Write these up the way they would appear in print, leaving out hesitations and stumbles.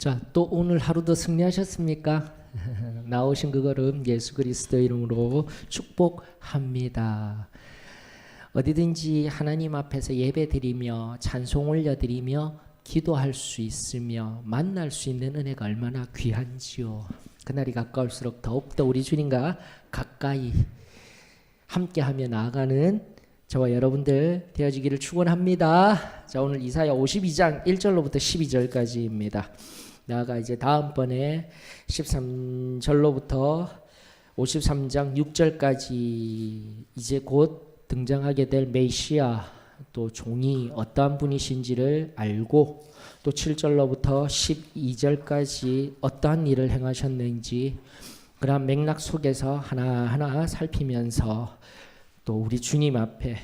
자, 또 오늘 하루도 승리하셨습니까? 나오신 그 걸음 예수 그리스도 이름으로 축복합니다. 어디든지 하나님 앞에서 예배드리며 찬송 올려드리며 기도할 수 있으며 만날 수 있는 은혜가 얼마나 귀한지요. 그날이 가까울수록 더욱더 우리 주님과 가까이 함께하며 나아가는 저와 여러분들 되어지기를 축원합니다. 자, 오늘 이사야 52장 1절로부터 12절까지입니다. 나아가 이제 다음번에 13절로부터 53장 6절까지 이제 곧 등장하게 될 메시아 또 종이 어떠한 분이신지를 알고 또 7절로부터 12절까지 어떠한 일을 행하셨는지 그런 맥락 속에서 하나하나 살피면서 또 우리 주님 앞에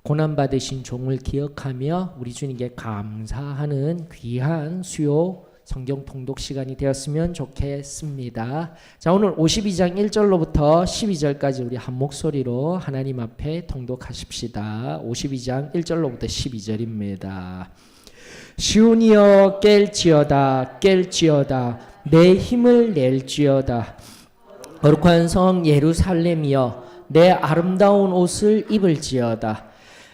고난받으신 종을 기억하며 우리 주님께 감사하는 귀한 수요 성경 통독 시간이 되었으면 좋겠습니다. 자, 오늘 52장 1절로부터 12절까지 우리 한 목소리로 하나님 앞에 통독하십시다. 52장 1절로부터 12절입니다. 시온이여 깰지어다 깰지어다 내 힘을 낼지어다 거룩한 성 예루살렘이여 내 아름다운 옷을 입을지어다.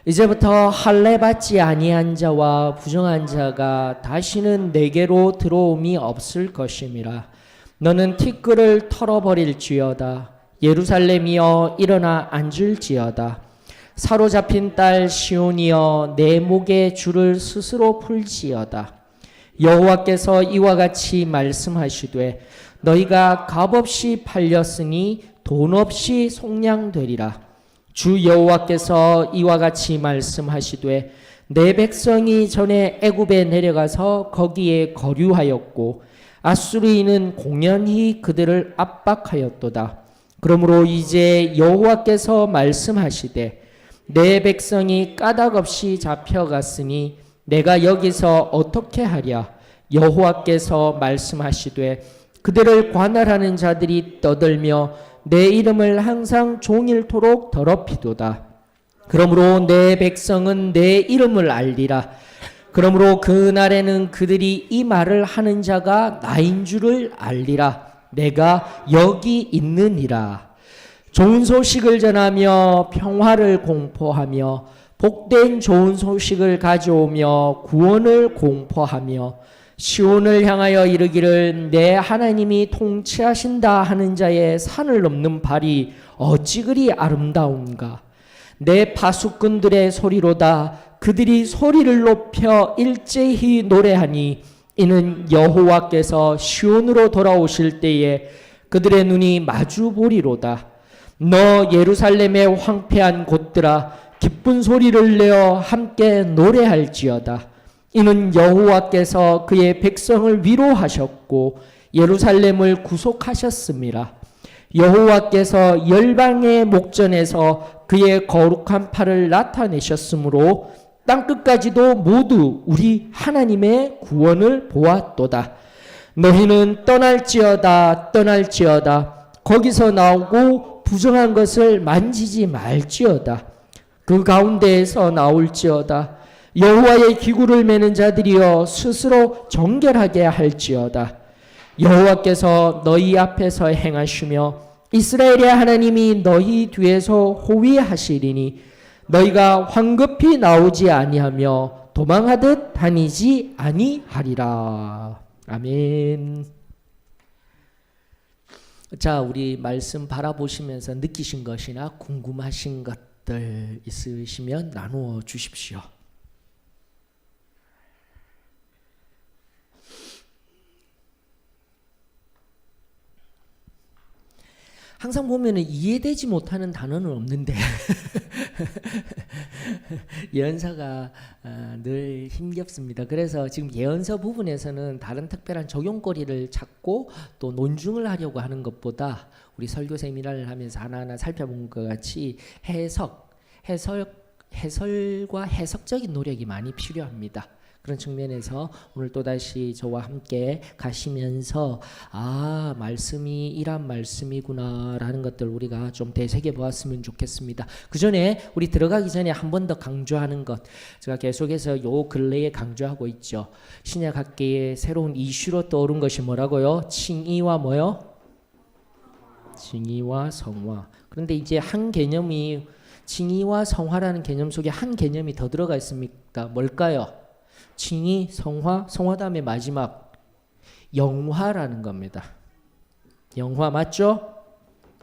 이제부터 할례 받지 아니한 자와 부정한 자가 다시는 내게로 들어옴이 없을 것임이라. 너는 티끌을 털어버릴지어다. 예루살렘이여 일어나 앉을지어다. 사로잡힌 딸 시온이여 내 목에 줄을 스스로 풀지어다. 여호와께서 이와 같이 말씀하시되 너희가 값없이 팔렸으니 돈 없이 속량되리라. 주 여호와께서 이와 같이 말씀하시되 내 백성이 전에 애굽에 내려가서 거기에 거류하였고 아수르인은 공연히 그들을 압박하였도다. 그러므로 이제 여호와께서 말씀하시되 내 백성이 까닭없이 잡혀갔으니 내가 여기서 어떻게 하랴. 여호와께서 말씀하시되 그들을 관할하는 자들이 떠들며 내 이름을 항상 종일토록 더럽히도다. 그러므로 내 백성은 내 이름을 알리라. 그러므로 그날에는 그들이 이 말을 하는 자가 나인 줄을 알리라. 내가 여기 있느니라. 좋은 소식을 전하며 평화를 공포하며 복된 좋은 소식을 가져오며 구원을 공포하며 시온을 향하여 이르기를 내 하나님이 통치하신다 하는 자의 산을 넘는 발이 어찌 그리 아름다운가. 내 파수꾼들의 소리로다. 그들이 소리를 높여 일제히 노래하니 이는 여호와께서 시온으로 돌아오실 때에 그들의 눈이 마주 보리로다. 너 예루살렘의 황폐한 곳들아 기쁜 소리를 내어 함께 노래할지어다. 이는 여호와께서 그의 백성을 위로하셨고 예루살렘을 구속하셨음이라. 여호와께서 열방의 목전에서 그의 거룩한 팔을 나타내셨으므로 땅끝까지도 모두 우리 하나님의 구원을 보았도다. 너희는 떠날지어다 떠날지어다 거기서 나오고 부정한 것을 만지지 말지어다. 그 가운데에서 나올지어다. 여호와의 기구를 매는 자들이여 스스로 정결하게 할지어다. 여호와께서 너희 앞에서 행하시며 이스라엘의 하나님이 너희 뒤에서 호위하시리니 너희가 황급히 나오지 아니하며 도망하듯 다니지 아니하리라. 아멘. 자, 우리 말씀 바라보시면서 느끼신 것이나 궁금하신 것들 있으시면 나누어 주십시오. 항상 보면은 이해되지 못하는 단어는 없는데 예언서가 늘 힘겹습니다. 그래서 지금 예언서 부분에서는 다른 특별한 적용거리를 찾고 또 논증을 하려고 하는 것보다 우리 설교 세미나를 하면서 하나하나 살펴본 것 같이 해설과 해석적인 노력이 많이 필요합니다. 그런 측면에서 오늘 또다시 저와 함께 가시면서 말씀이 이런 말씀이구나라는 것들 우리가 좀 되새겨 보았으면 좋겠습니다. 그 전에 우리 들어가기 전에 한 번 더 강조하는 것, 제가 계속해서 요 근래에 강조하고 있죠. 신약학계의 새로운 이슈로 떠오른 것이 뭐라고요? 칭의와 뭐요? 칭의와 성화. 그런데 이제 한 개념이, 칭의와 성화라는 개념 속에 한 개념이 더 들어가 있습니까? 뭘까요? 칭의, 성화, 성화 다음에 마지막 영화라는 겁니다. 영화 맞죠?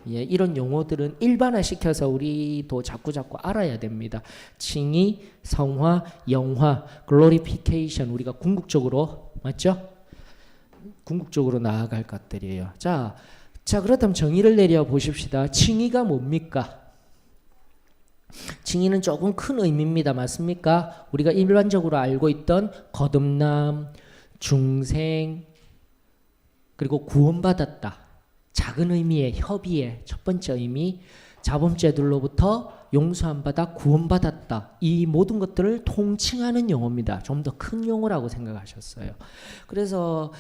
예, 이런 용어들은 일반화시켜서 우리도 자꾸 알아야 됩니다. 칭의, 성화, 영화, 글로리피케이션, 우리가 궁극적으로 맞죠? 궁극적으로 나아갈 것들이에요. 자, 그렇다면 정의를 내려 보십시다. 칭의가 뭡니까? 칭의는 조금 큰 의미입니다. 맞습니까? 우리가 일반적으로 알고 있던 거듭남, 중생, 그리고 구원받았다. 작은 의미의 협의의 첫 번째 의미, 자범죄들로부터 용서함 받아 구원받았다. 이 모든 것들을 통칭하는 용어입니다. 좀 더 큰 용어라고 생각하셨어요. 그래서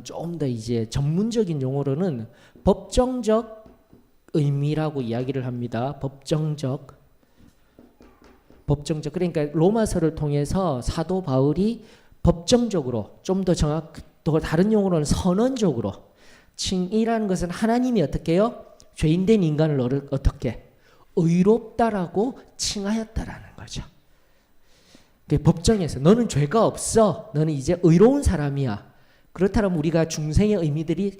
좀 더 이제 전문적인 용어로는 법정적 의미라고 이야기를 합니다. 법정적, 그러니까 로마서를 통해서 사도 바울이 법정적으로, 좀 더 또 다른 용어로는 선언적으로, 칭의라는 것은 하나님이 어떻게 해요? 죄인된 인간을 어떻게 의롭다라고 칭하였다라는 거죠. 법정에서 너는 죄가 없어, 너는 이제 의로운 사람이야. 그렇다면 우리가 중생의 의미들이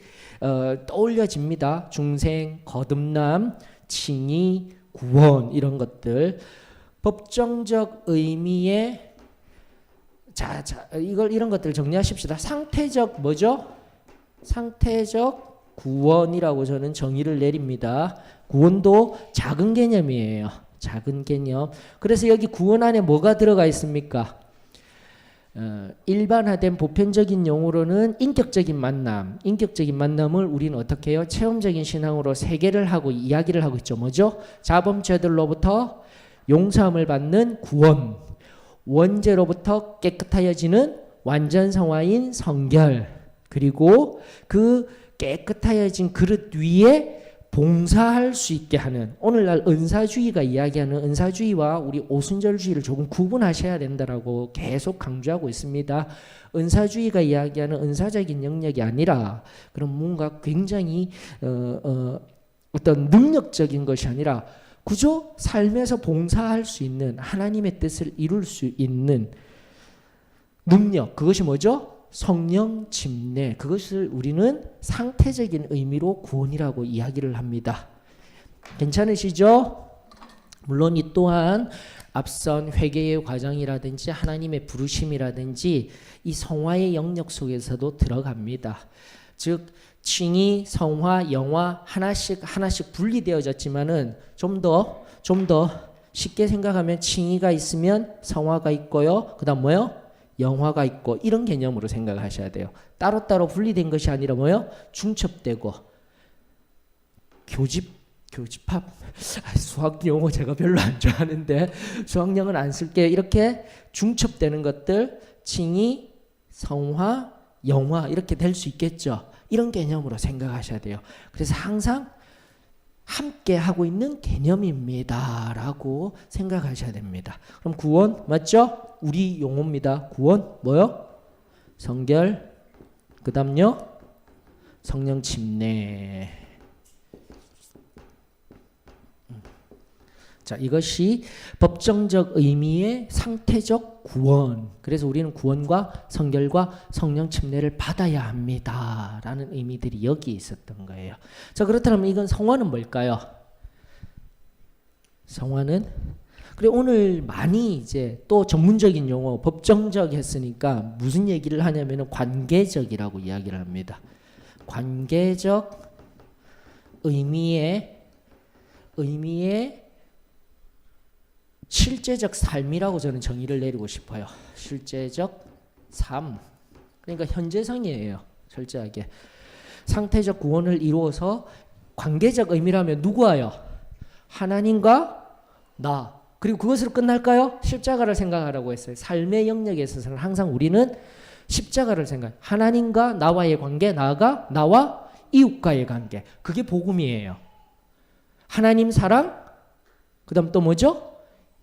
떠올려집니다. 중생, 거듭남, 칭의, 구원, 이런 것들. 법정적 의미의 이런 것들 정리하십시다. 상태적 뭐죠? 상태적 구원이라고 저는 정의를 내립니다. 구원도 작은 개념이에요. 작은 개념. 그래서 여기 구원 안에 뭐가 들어가 있습니까? 일반화된 보편적인 용어로는 인격적인 만남을 우리는 어떻게 해요? 체험적인 신앙으로 세계를 하고 이야기를 하고 있죠. 뭐죠? 자범죄들로부터 용서함을 받는 구원, 원죄로부터 깨끗하여지는 완전 성화인 성결, 그리고 그 깨끗하여진 그릇 위에 봉사할 수 있게 하는, 오늘날 은사주의가 이야기하는 은사주의와 우리 오순절주의를 조금 구분하셔야 된다라고 계속 강조하고 있습니다. 은사주의가 이야기하는 은사적인 영역이 아니라 그런 뭔가 굉장히 어떤 능력적인 것이 아니라 그저 삶에서 봉사할 수 있는, 하나님의 뜻을 이룰 수 있는 능력, 그것이 뭐죠? 성령 침례. 그것을 우리는 상태적인 의미로 구원이라고 이야기를 합니다. 괜찮으시죠? 물론 이 또한 앞선 회개의 과정이라든지 하나님의 부르심이라든지 이 성화의 영역 속에서도 들어갑니다. 즉 칭의, 성화, 영화 하나씩 분리되어졌지만은 좀 더 쉽게 생각하면 칭의가 있으면 성화가 있고요. 그다음 뭐요? 영화가 있고, 이런 개념으로 생각하셔야 돼요. 따로따로 분리된 것이 아니라 뭐요? 중첩되고 교집합. 수학 용어 제가 별로 안 좋아하는데 수학용어는 안 쓸게요. 이렇게 중첩되는 것들, 칭의, 성화, 영화 이렇게 될 수 있겠죠. 이런 개념으로 생각하셔야 돼요. 그래서 항상 함께 하고 있는 개념입니다 라고 생각하셔야 됩니다. 그럼 구원 맞죠? 우리 용어입니다. 구원 뭐요? 성결, 그 다음요 성령 침례. 자, 이것이 법정적 의미의 상태적 구원. 그래서 우리는 구원과 성결과 성령 침례를 받아야 합니다 라는 의미들이 여기 있었던 거예요. 자, 그렇다면 이건 성화는 뭘까요? 성화는, 그래 오늘 많이 이제 또 전문적인 용어 법정적 했으니까 무슨 얘기를 하냐면은 관계적이라고 이야기를 합니다. 관계적 의미의 실제적 삶이라고 저는 정의를 내리고 싶어요. 실제적 삶. 그러니까 현재성이에요. 철저하게. 상태적 구원을 이루어서 관계적 의미라면 누구와요? 하나님과 나, 그리고 그것으로 끝날까요? 십자가를 생각하라고 했어요. 삶의 영역에 있어서는 항상 우리는 십자가를 생각. 하나님과 나와의 관계, 나아가 나와 이웃과의 관계. 그게 복음이에요. 하나님 사랑, 그다음 또 뭐죠?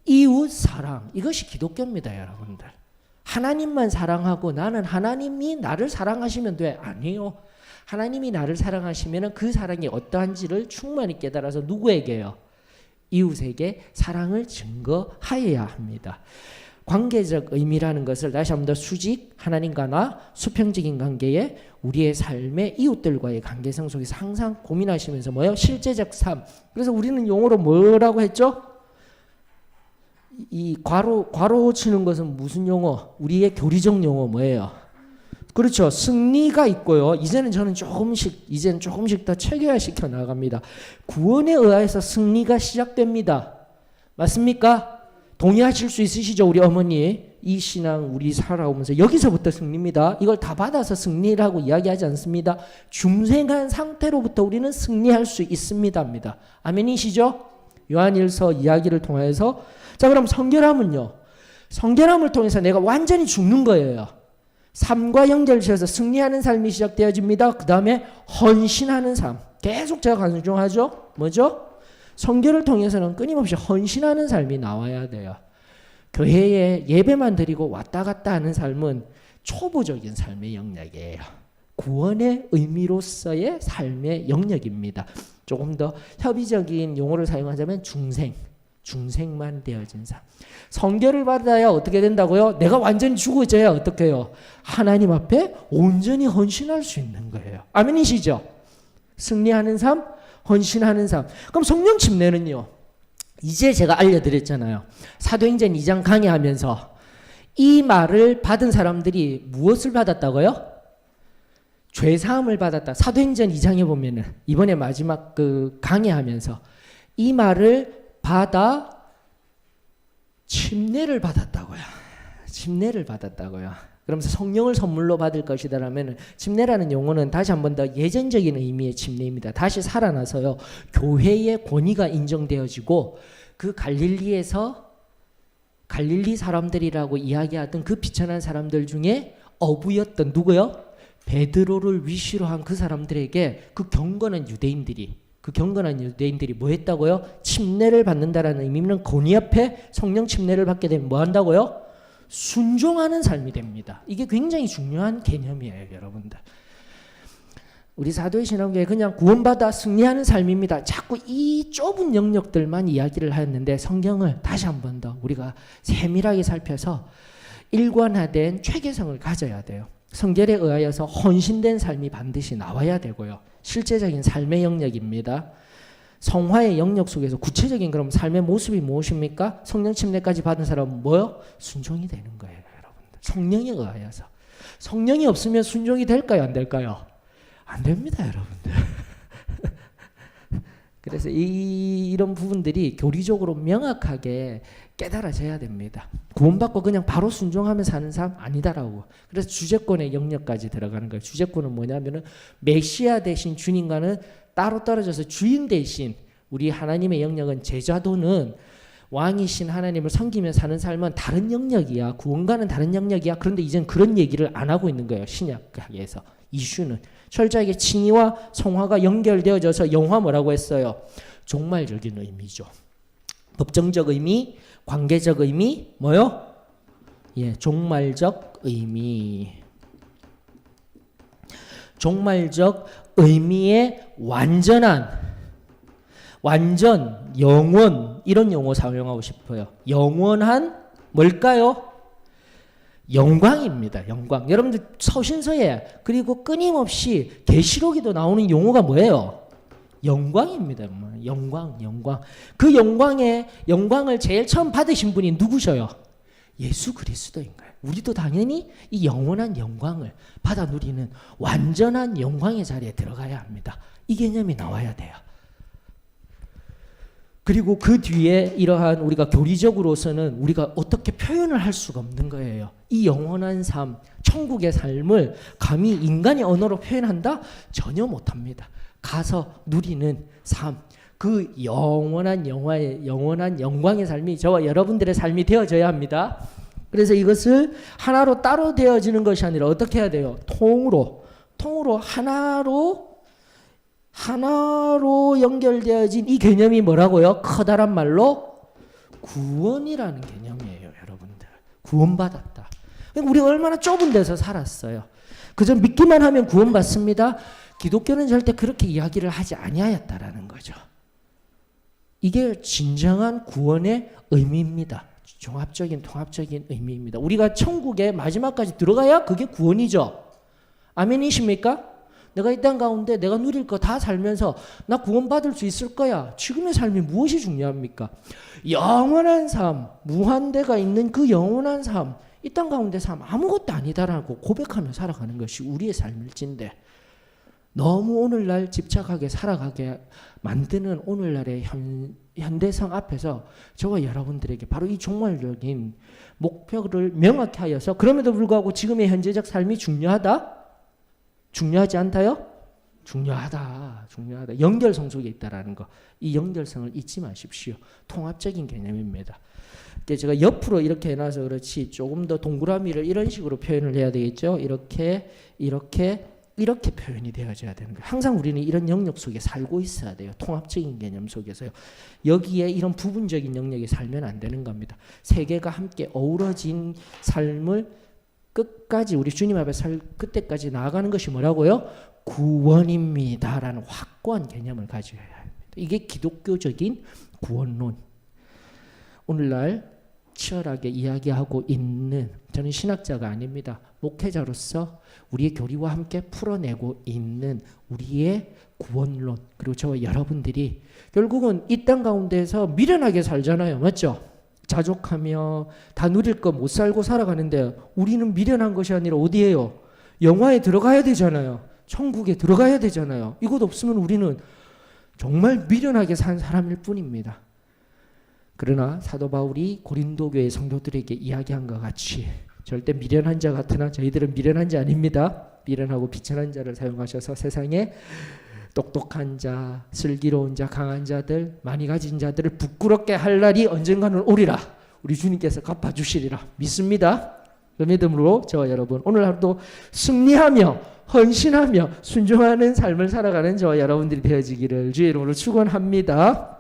이웃 사랑. 이것이 기독교입니다, 여러분들. 하나님만 사랑하고 나는 하나님이 나를 사랑하시면 돼. 아니요. 하나님이 나를 사랑하시면 그 사랑이 어떠한지를 충만히 깨달아서 누구에게요? 이웃에게 사랑을 증거하여야 합니다. 관계적 의미라는 것을 다시 한번 더 수직, 하나님과 나, 수평적인 관계에 우리의 삶의 이웃들과의 관계성 속에서 항상 고민하시면서 뭐예요? 실제적 삶. 그래서 우리는 용어로 뭐라고 했죠? 이 괄호 치는 것은 무슨 용어? 우리의 교리적 용어 뭐예요? 그렇죠. 승리가 있고요. 이제는 조금씩 더 체계화시켜 나갑니다. 구원에 의해서 승리가 시작됩니다. 맞습니까? 동의하실 수 있으시죠? 우리 어머니. 이 신앙 우리 살아오면서 여기서부터 승리입니다. 이걸 다 받아서 승리라고 이야기하지 않습니다. 중생한 상태로부터 우리는 승리할 수 있습니다. 아멘이시죠? 요한일서 이야기를 통해서 자 그럼 성결함은요. 성결함을 통해서 내가 완전히 죽는 거예요. 삶과 연결시켜서 승리하는 삶이 시작되어집니다. 그 다음에 헌신하는 삶. 계속 제가 강조하죠. 뭐죠? 성결을 통해서는 끊임없이 헌신하는 삶이 나와야 돼요. 교회에 예배만 드리고 왔다 갔다 하는 삶은 초보적인 삶의 영역이에요. 구원의 의미로서의 삶의 영역입니다. 조금 더 협의적인 용어를 사용하자면 중생만 되어진 삶. 성결을 받아야 어떻게 된다고요? 내가 완전히 죽어져야 어떻게 해요? 하나님 앞에 온전히 헌신할 수 있는 거예요. 아멘이시죠? 승리하는 삶, 헌신하는 삶. 그럼 성령 침례는요? 이제 제가 알려드렸잖아요. 사도행전 2장 강의하면서 이 말을 받은 사람들이 무엇을 받았다고요? 죄사함을 받았다. 사도행전 2장에 보면은 이번에 마지막 그 강의하면서 이 말을 받아 침례를 받았다고요. 침례를 받았다고요. 그러면서 성령을 선물로 받을 것이다라면 침례라는 용어는 다시 한 번 더 예전적인 의미의 침례입니다. 다시 살아나서요. 교회의 권위가 인정되어지고 그 갈릴리에서 갈릴리 사람들이라고 이야기하던 그 비천한 사람들 중에 어부였던 누구요? 베드로를 위시로 한 그 사람들에게 그 경건한 유대인들이 뭐 했다고요? 침례를 받는다라는 의미는 권위 앞에 성령 침례를 받게 되면 뭐 한다고요? 순종하는 삶이 됩니다. 이게 굉장히 중요한 개념이에요, 여러분들. 우리 사도의 신앙교회 그냥 구원받아 승리하는 삶입니다. 자꾸 이 좁은 영역들만 이야기를 하였는데 성경을 다시 한 번 더 우리가 세밀하게 살펴서 일관화된 체계성을 가져야 돼요. 성결에 의하여서 헌신된 삶이 반드시 나와야 되고요. 실제적인 삶의 영역입니다. 성화의 영역 속에서 구체적인 그럼 삶의 모습이 무엇입니까? 성령 침례까지 받은 사람은 뭐요? 순종이 되는 거예요, 여러분들. 성령에 의하여서. 성령이 없으면 순종이 될까요? 안 될까요? 안 됩니다, 여러분들. 그래서 이런 부분들이 교리적으로 명확하게 깨달아져야 됩니다. 구원받고 그냥 바로 순종하며 사는 삶 아니다라고. 그래서 주제권의 영역까지 들어가는 거예요. 주제권은 뭐냐면은 메시아 대신 주님과는 따로 떨어져서 주인 대신 우리 하나님의 영역은 제자도는 왕이신 하나님을 섬기며 사는 삶은 다른 영역이야. 구원과는 다른 영역이야. 그런데 이젠 그런 얘기를 안 하고 있는 거예요. 신약에서. 이슈는 철저하게 칭의와 성화가 연결되어져서 영화 뭐라고 했어요? 종말적인 의미죠. 법정적 의미, 관계적 의미, 뭐요? 예, 종말적 의미. 종말적 의미의 완전, 영원 이런 용어 사용하고 싶어요. 영원한 뭘까요? 영광입니다. 영광. 여러분들 서신서에 그리고 끊임없이 계시록에도 나오는 용어가 뭐예요? 영광입니다. 영광. 그 영광을 제일 처음 받으신 분이 누구셔요? 예수 그리스도인 거예요. 우리도 당연히 이 영원한 영광을 받아 누리는 완전한 영광의 자리에 들어가야 합니다. 이 개념이 나와야 돼요. 그리고 그 뒤에 이러한 우리가 교리적으로서는 우리가 어떻게 표현을 할 수가 없는 거예요. 이 영원한 삶, 천국의 삶을 감히 인간의 언어로 표현한다? 전혀 못합니다. 가서 누리는 삶, 그 영원한 영원한 영광의 삶이 저와 여러분들의 삶이 되어져야 합니다. 그래서 이것을 하나로 따로 되어지는 것이 아니라 어떻게 해야 돼요? 통으로 하나로 연결되어진 이 개념이 뭐라고요? 커다란 말로 구원이라는 개념이에요, 여러분들. 구원받았다. 우리가 얼마나 좁은 데서 살았어요. 그저 믿기만 하면 구원받습니다. 기독교는 절대 그렇게 이야기를 하지 아니하였다라는 거죠. 이게 진정한 구원의 의미입니다. 통합적인 의미입니다. 우리가 천국에 마지막까지 들어가야 그게 구원이죠. 아멘이십니까? 내가 이 땅 가운데 내가 누릴 거 다 살면서 나 구원받을 수 있을 거야. 지금의 삶이 무엇이 중요합니까? 영원한 삶, 무한대가 있는 그 영원한 삶, 이 땅 가운데 삶 아무것도 아니다라고 고백하며 살아가는 것이 우리의 삶일진데 너무 오늘날 집착하게 살아가게 만드는 오늘날의 현대성 앞에서 저와 여러분들에게 바로 이 종말적인 목표를 명확히 하여서 그럼에도 불구하고 지금의 현재적 삶이 중요하다? 중요하지 않다요? 중요하다. 연결성 속에 있다라는 거. 이 연결성을 잊지 마십시오. 통합적인 개념입니다. 제가 옆으로 이렇게 해놔서 그렇지 조금 더 동그라미를 이런 식으로 표현을 해야 되겠죠. 이렇게 표현이 되어져야 되는 거예요. 항상 우리는 이런 영역 속에 살고 있어야 돼요. 통합적인 개념 속에서요. 여기에 이런 부분적인 영역에 살면 안 되는 겁니다. 세 개가 함께 어우러진 삶을 끝까지 우리 주님 앞에 살 그때까지 나아가는 것이 뭐라고요? 구원입니다라는 확고한 개념을 가져야 합니다. 이게 기독교적인 구원론. 오늘날 치열하게 이야기하고 있는 저는 신학자가 아닙니다. 목회자로서 우리의 교리와 함께 풀어내고 있는 우리의 구원론 그리고 저와 여러분들이 결국은 이 땅 가운데서 미련하게 살잖아요. 맞죠? 자족하며 다 누릴 거 못 살고 살아가는데 우리는 미련한 것이 아니라 어디예요? 영화에 들어가야 되잖아요. 천국에 들어가야 되잖아요. 이것 없으면 우리는 정말 미련하게 산 사람일 뿐입니다. 그러나 사도 바울이 고린도 교회 성도들에게 이야기한 것 같이 절대 미련한 자 같으나 저희들은 미련한 자 아닙니다. 미련하고 비천한 자를 사용하셔서 세상에 똑똑한 자, 슬기로운 자, 강한 자들, 많이 가진 자들을 부끄럽게 할 날이 언젠가는 오리라. 우리 주님께서 갚아주시리라 믿습니다. 그 믿음으로 저와 여러분 오늘 하루도 승리하며 헌신하며 순종하는 삶을 살아가는 저와 여러분들이 되어지기를 주의 이름으로 축원합니다.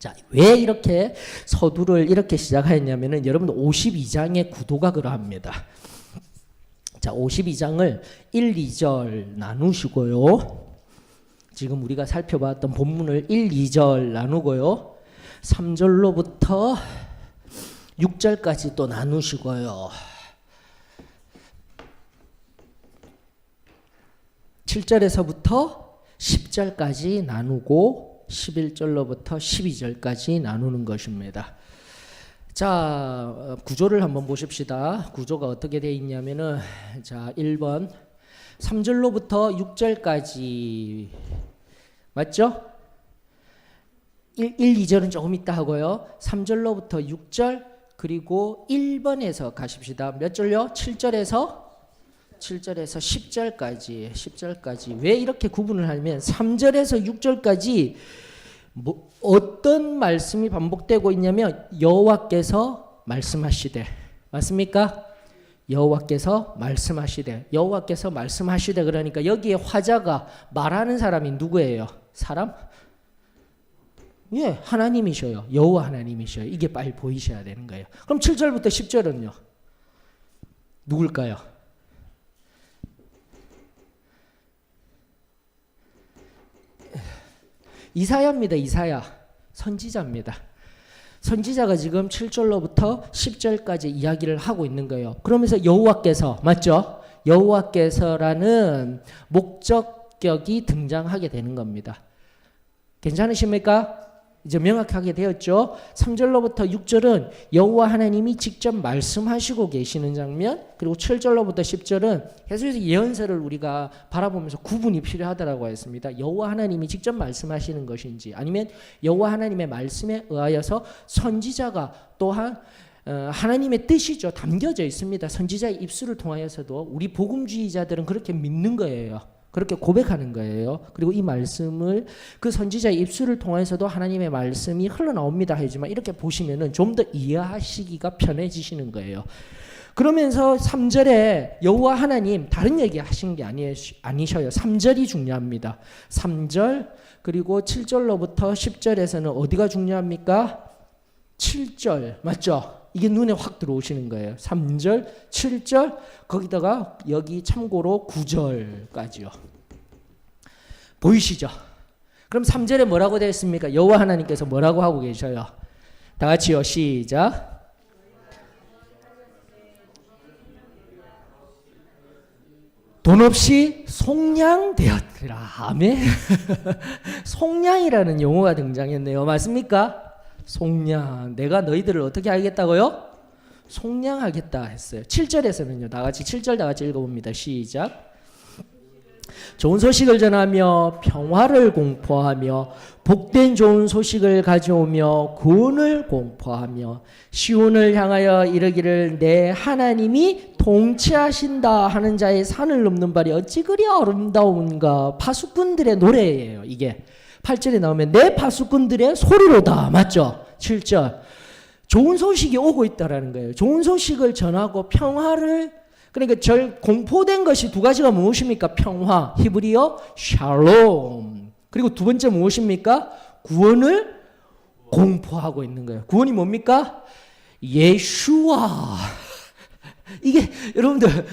자, 왜 이렇게 서두를 이렇게 시작하였냐면은 여러분 52장의 구도가 그러합니다. 자, 52장을 1, 2절 나누시고요. 지금 우리가 살펴봤던 본문을 1, 2절 나누고요. 3절로부터 6절까지 또 나누시고요. 7절에서부터 10절까지 나누고 11절로부터 12절까지 나누는 것입니다. 자, 구조를 한번 보십시다. 구조가 어떻게 되어 있냐면은 자, 1번 3절로부터 6절까지 맞죠? 1, 2절은 조금 있다 하고요. 3절로부터 6절 그리고 1번에서 가십시다. 몇 절요? 7절에서 10절까지 왜 이렇게 구분을 하냐면 3절에서 6절까지 어떤 말씀이 반복되고 있냐면 여호와께서 말씀하시되 맞습니까? 여호와께서 말씀하시되 그러니까 여기에 화자가 말하는 사람이 누구예요? 사람? 예, 하나님이셔요. 여호와 하나님이셔요. 이게 빨리 보이셔야 되는 거예요. 그럼 7절부터 10절은요? 누굴까요? 이사야입니다. 이사야 선지자입니다. 선지자가 지금 7절로부터 10절까지 이야기를 하고 있는 거예요. 그러면서 여호와께서 맞죠? 여호와께서라는 목적격이 등장하게 되는 겁니다. 괜찮으십니까? 이제 명확하게 되었죠. 3절로부터 6절은 여호와 하나님이 직접 말씀하시고 계시는 장면, 그리고 7절로부터 10절은 계속해서 예언서를 우리가 바라보면서 구분이 필요하다고 했습니다. 여호와 하나님이 직접 말씀하시는 것인지 아니면 여호와 하나님의 말씀에 의하여서 선지자가 또한 하나님의 뜻이죠. 담겨져 있습니다. 선지자의 입술을 통하여서도 우리 복음주의자들은 그렇게 믿는 거예요. 그렇게 고백하는 거예요. 그리고 이 말씀을 그 선지자의 입술을 통해서도 하나님의 말씀이 흘러나옵니다 하지만 이렇게 보시면은 좀 더 이해하시기가 편해지시는 거예요. 그러면서 3절에 여호와 하나님 다른 얘기 하신 게 아니셔요. 3절이 중요합니다. 3절 그리고 7절로부터 10절에서는 어디가 중요합니까? 7절 맞죠? 이게 눈에 확 들어오시는 거예요. 3절, 7절 거기다가 여기 참고로 9절까지요. 보이시죠? 그럼 3절에 뭐라고 되어 있습니까? 여호와 하나님께서 뭐라고 하고 계셔요? 다 같이요. 시작. 돈 없이 속량되었더라. 아멘. 속량이라는 용어가 등장했네요. 맞습니까? 속량. 내가 너희들을 어떻게 하겠다고요? 속량하겠다 했어요. 7절에서는요. 다 같이 7절 다 같이 읽어봅니다. 시작. 좋은 소식을 전하며 평화를 공포하며 복된 좋은 소식을 가져오며 구원을 공포하며 시온을 향하여 이르기를 내 하나님이 통치하신다 하는 자의 산을 넘는 발이 어찌 그리 아름다운가. 파수꾼들의 노래예요. 이게 8절에 나오면 내 파수꾼들의 소리로다. 맞죠? 7절 좋은 소식이 오고 있다라는 거예요. 좋은 소식을 전하고 평화를 그러니까 공포된 것이 두 가지가 무엇입니까? 평화, 히브리어 샬롬. 그리고 두 번째 무엇입니까? 구원을 공포하고 있는 거예요. 구원이 뭡니까? 예슈아. 이게 여러분들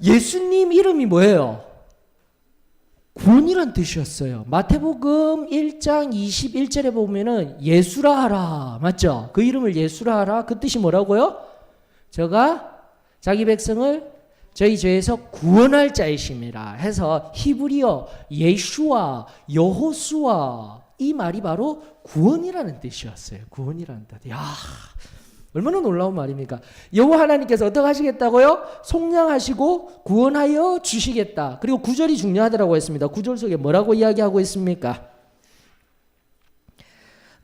예수님 이름이 뭐예요? 구원이란 뜻이었어요. 마태복음 1장 21절에 보면은 예수라 하라. 맞죠? 그 이름을 예수라 하라. 그 뜻이 뭐라고요? 저가 자기 백성을 저희 죄에서 구원할 자이심이라 해서 히브리어 예슈아, 여호수아 이 말이 바로 구원이라는 뜻이었어요. 구원이라는 뜻. 야, 얼마나 놀라운 말입니까? 여호와 하나님께서 어떻게 하시겠다고요? 속량하시고 구원하여 주시겠다. 그리고 9절이 중요하다고 했습니다. 9절 속에 뭐라고 이야기하고 있습니까?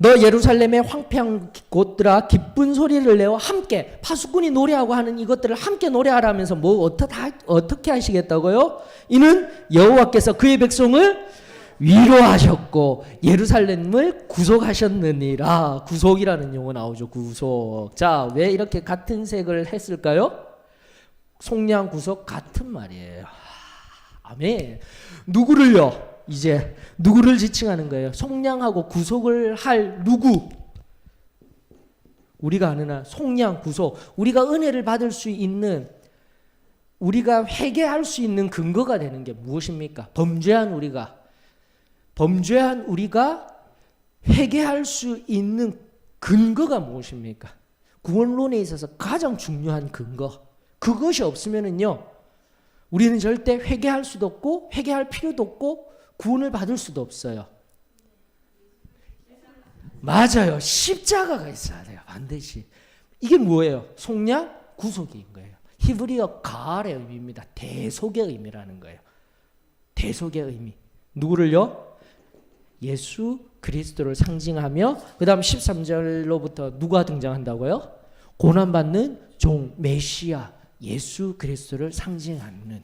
너 예루살렘의 황폐한 곳들아 기쁜 소리를 내어 함께 파수꾼이 노래하고 하는 이것들을 함께 노래하라면서 어떻게 하시겠다고요? 이는 여호와께서 그의 백성을 위로하셨고 예루살렘을 구속하셨느니라. 구속이라는 용어 나오죠. 구속. 자, 왜 이렇게 같은 색을 했을까요? 속량 구속 같은 말이에요. 아멘. 누구를요? 이제 누구를 지칭하는 거예요? 속량하고 구속을 할 누구? 우리가 아는 한 속량, 구속. 우리가 은혜를 받을 수 있는 우리가 회개할 수 있는 근거가 되는 게 무엇입니까? 범죄한 우리가 회개할 수 있는 근거가 무엇입니까? 구원론에 있어서 가장 중요한 근거. 그것이 없으면은요, 우리는 절대 회개할 수도 없고 회개할 필요도 없고 구원을 받을 수도 없어요. 맞아요. 십자가가 있어야 돼요. 반드시. 이게 뭐예요? 속량, 구속인 거예요. 히브리어 가알의 의미입니다. 대속의 의미라는 거예요. 대속의 의미. 누구를요? 예수 그리스도를 상징하며 그 다음 13절로부터 누가 등장한다고요? 고난받는 종 메시아 예수 그리스도를 상징하는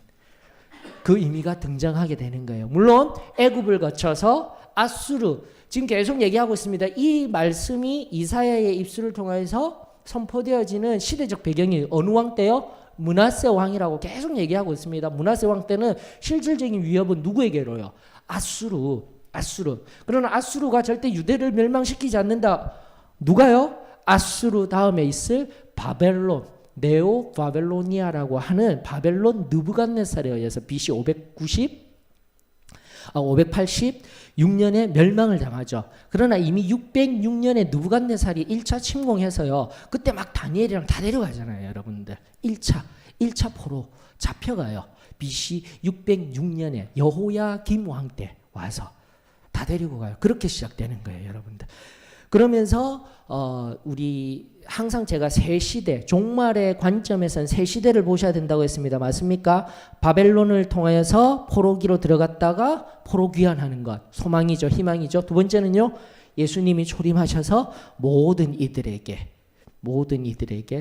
그 의미가 등장하게 되는 거예요. 물론 애굽을 거쳐서 아수르 지금 계속 얘기하고 있습니다. 이 말씀이 이사야의 입술을 통해서 선포되어지는 시대적 배경이 어느 왕 때요? 므낫세 왕이라고 계속 얘기하고 있습니다. 므낫세 왕 때는 실질적인 위협은 누구에게로요? 아수르. 그러나 아수르가 절대 유대를 멸망시키지 않는다. 누가요? 아수르 다음에 있을 바벨론, 네오 바벨로니아라고 하는 바벨론 느부갓네살에 의해서 BC 586년에 멸망을 당하죠. 그러나 이미 606년에 느부갓네살이 1차 침공해서요. 그때 막 다니엘이랑 다 데려가잖아요, 여러분들. 1차 포로 잡혀가요. BC 606년에 여호야김 왕 때 와서 다 데리고 가요. 그렇게 시작되는 거예요, 여러분들. 그러면서 우리 항상 제가 새 시대, 종말의 관점에서는 새 시대를 보셔야 된다고 했습니다. 맞습니까? 바벨론을 통해서 포로기로 들어갔다가 포로 귀환하는 것, 소망이죠, 희망이죠. 두 번째는요, 예수님이 초림하셔서 모든 이들에게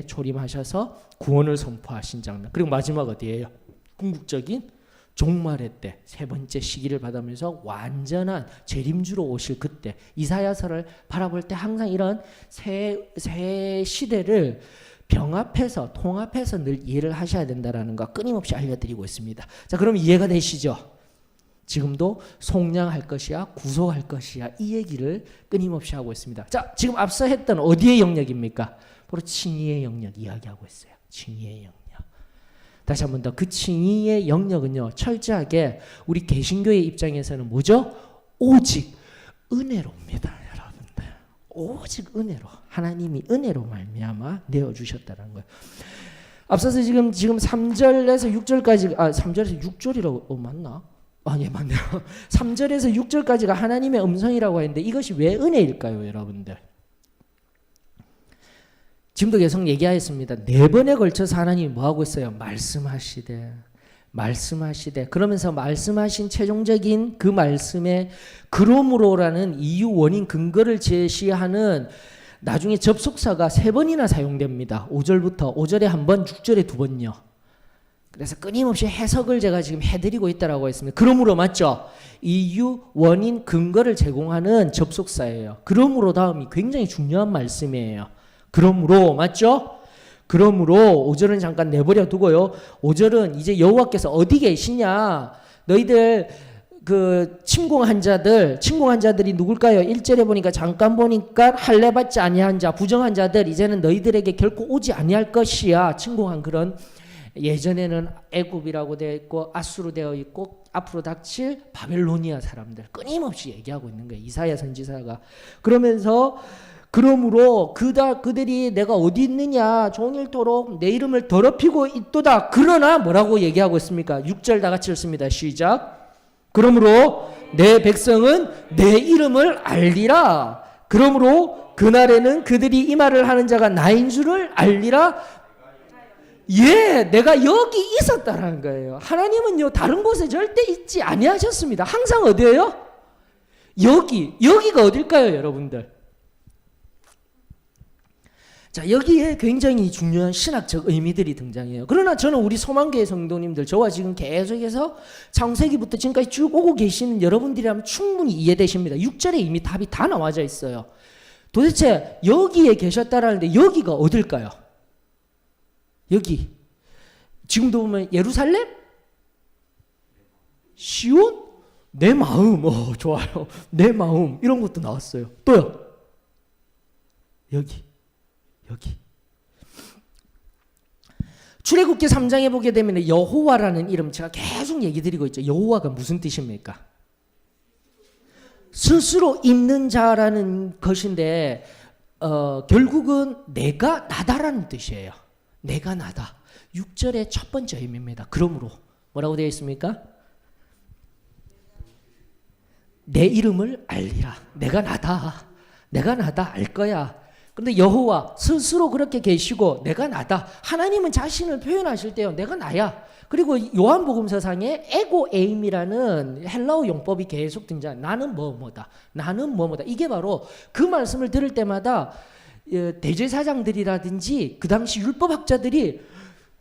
초림하셔서 구원을 선포하신 장면. 그리고 마지막 어디예요? 궁극적인 종말의 때 세 번째 시기를 받으면서 완전한 재림주로 오실 그때 이사야서를 바라볼 때 항상 이런 새 시대를 병합해서 통합해서 늘 이해를 하셔야 된다는 거 끊임없이 알려드리고 있습니다. 자, 그럼 이해가 되시죠? 지금도 속량할 것이야 구속할 것이야 이 얘기를 끊임없이 하고 있습니다. 자, 지금 앞서 했던 어디의 영역입니까? 바로 칭의의 영역 이야기하고 있어요. 칭의의 영역. 다시 한 번 더 그 칭의의 영역은요 철저하게 우리 개신교의 입장에서는 뭐죠? 오직 은혜로입니다. 여러분들 오직 은혜로 하나님이 은혜로 말미암아 내어주셨다는 거예요. 앞서서 지금 3절에서 6절까지 3절에서 6절이라고 맞나? 예, 맞네요. 3절에서 6절까지가 하나님의 음성이라고 했는데 이것이 왜 은혜일까요, 여러분들? 지금도 계속 얘기하였습니다. 4번에 걸쳐서 하나님이 뭐하고 있어요? 말씀하시되 그러면서 말씀하신 최종적인 그 말씀에 그러므로라는 이유 원인 근거를 제시하는 나중에 접속사가 3번이나 사용됩니다. 5절부터 5절에 한 번, 6절에 2번요. 그래서 끊임없이 해석을 제가 지금 해드리고 있다라고 했습니다. 그러므로 맞죠? 이유, 원인, 근거를 제공하는 접속사예요. 그러므로 다음이 굉장히 중요한 말씀이에요. 그러므로 맞죠? 그러므로 5절은 잠깐 내버려 두고요. 5절은 이제 여호와께서 어디 계시냐? 너희들 그 침공한 자들이 누굴까요? 1절에 보니까 잠깐 보니까 할례 받지 아니한 자, 부정한 자들 이제는 너희들에게 결코 오지 아니할 것이야. 침공한 그런 예전에는 애굽이라고 되어 있고 아수르 되어 있고 앞으로 닥칠 바벨로니아 사람들 끊임없이 얘기하고 있는 거예요. 이사야 선지자가. 그러면서 그러므로 그들이 내가 어디 있느냐 종일토록 내 이름을 더럽히고 있도다. 그러나 뭐라고 얘기하고 있습니까? 6절 다 같이 읽습니다. 시작. 그러므로 내 백성은 내 이름을 알리라. 그러므로 그날에는 그들이 이 말을 하는 자가 나인 줄을 알리라. 예, 내가 여기 있었다라는 거예요. 하나님은요 다른 곳에 절대 있지 아니하셨습니다. 항상 어디예요? 여기가 어딜까요, 여러분들? 자, 여기에 굉장히 중요한 신학적 의미들이 등장해요. 그러나 저는 우리 소망교회 성도님들, 저와 지금 계속해서 창세기부터 지금까지 쭉 오고 계시는 여러분들이라면 충분히 이해되십니다. 6절에 이미 답이 다 나와져 있어요. 도대체 여기에 계셨다라는데 여기가 어딜까요? 여기. 지금도 보면 예루살렘? 시온? 내 마음. 좋아요. 내 마음. 이런 것도 나왔어요. 또요. 여기. 출애굽기 3장에 보게 되면 여호와라는 이름 제가 계속 얘기 드리고 있죠. 여호와가 무슨 뜻입니까? 스스로 있는 자라는 것인데 결국은 내가 나다라는 뜻이에요. 내가 나다. 6절의 첫 번째 의미입니다. 그러므로 뭐라고 되어 있습니까? 내 이름을 알리라. 내가 나다 알 거야. 그런데 여호와 스스로 그렇게 계시고 내가 나다. 하나님은 자신을 표현하실 때요. 내가 나야. 그리고 요한복음서상에 에고 에임이라는 헬라어 용법이 계속 등장. 나는 뭐뭐다. 나는 뭐뭐다. 이게 바로 그 말씀을 들을 때마다 대제사장들이라든지 그 당시 율법학자들이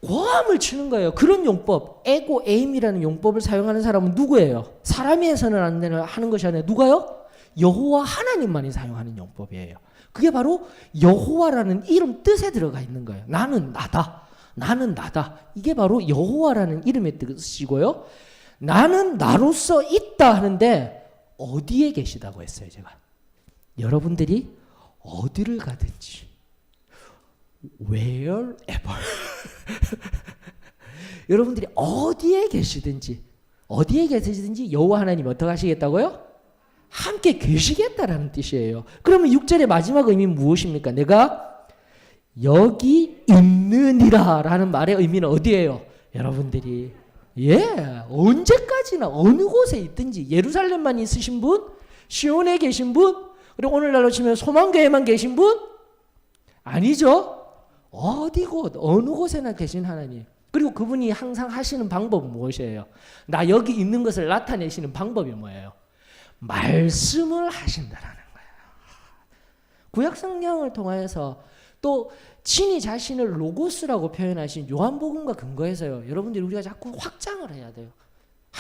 고함을 치는 거예요. 그런 용법, 에고 에임이라는 용법을 사용하는 사람은 누구예요? 사람이 해서는 안 되는 하는 것이 아니라 누가요? 여호와 하나님만이 사용하는 용법이에요. 그게 바로 여호와라는 이름 뜻에 들어가 있는 거예요. 나는 나다. 이게 바로 여호와라는 이름의 뜻이고요. 나는 나로서 있다 하는데 어디에 계시다고 했어요, 제가? 여러분들이 어디를 가든지 wherever 여러분들이 어디에 계시든지 여호와 하나님 어떻게 하시겠다고요? 함께 계시겠다라는 뜻이에요. 그러면 6절의 마지막 의미는 무엇입니까? 내가 여기 있느니라 라는 말의 의미는 어디예요? 여러분들이 언제까지나 어느 곳에 있든지 예루살렘만 있으신 분, 시온에 계신 분, 그리고 오늘날로 치면 소망교회만 계신 분? 아니죠. 어디곳 어느 곳에나 계신 하나님. 그리고 그분이 항상 하시는 방법은 무엇이에요? 나 여기 있는 것을 나타내시는 방법이 뭐예요? 말씀을 하신다라는 거예요. 구약 성경을 통하여서 또 친히 자신을 로고스라고 표현하신 요한복음과 근거해서요. 여러분들이 우리가 자꾸 확장을 해야 돼요.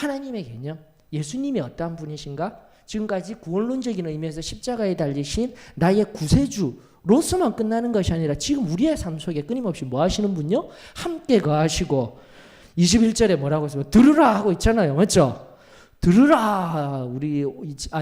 하나님의 개념, 예수님이 어떠한 분이신가? 지금까지 구원론적인 의미에서 십자가에 달리신 나의 구세주로서만 끝나는 것이 아니라 지금 우리의 삶 속에 끊임없이 뭐 하시는 분요? 함께 거하시고 21절에 뭐라고 했어요? 들으라 하고 있잖아요. 맞죠? 들으라. 우리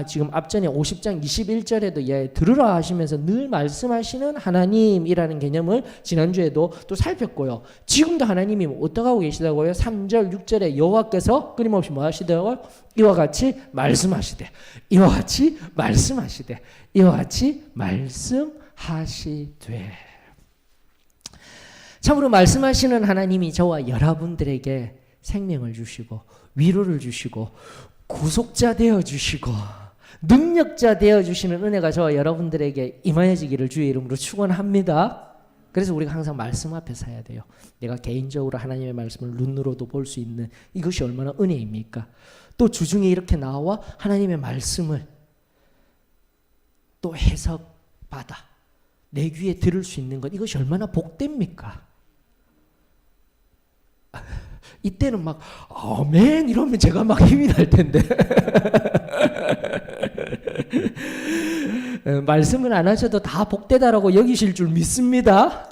지금 앞전에 50장 21절에도 들으라 하시면서 늘 말씀하시는 하나님이라는 개념을 지난주에도 또 살폈고요. 지금도 하나님이 어떻게 하고 계시다고요? 3절 6절에 여호와께서 끊임없이 뭐 하시더라고요? 이와 같이 말씀하시되, 이와 같이 말씀하시되, 이와 같이 말씀하시되. 참으로 말씀하시는 하나님이 저와 여러분들에게 생명을 주시고 위로를 주시고 구속자 되어주시고 능력자 되어주시는 은혜가 저와 여러분들에게 임하여지기를 주의 이름으로 축원합니다. 그래서 우리가 항상 말씀 앞에 서야 돼요. 내가 개인적으로 하나님의 말씀을 눈으로도 볼 수 있는 이것이 얼마나 은혜입니까? 또 주중에 이렇게 나와 하나님의 말씀을 또 해석받아 내 귀에 들을 수 있는 것, 이것이 얼마나 복됩니까? 이때는 막 아멘 이러면 제가 막 힘이 날 텐데 말씀을 안 하셔도 다 복되다라고 여기실 줄 믿습니다.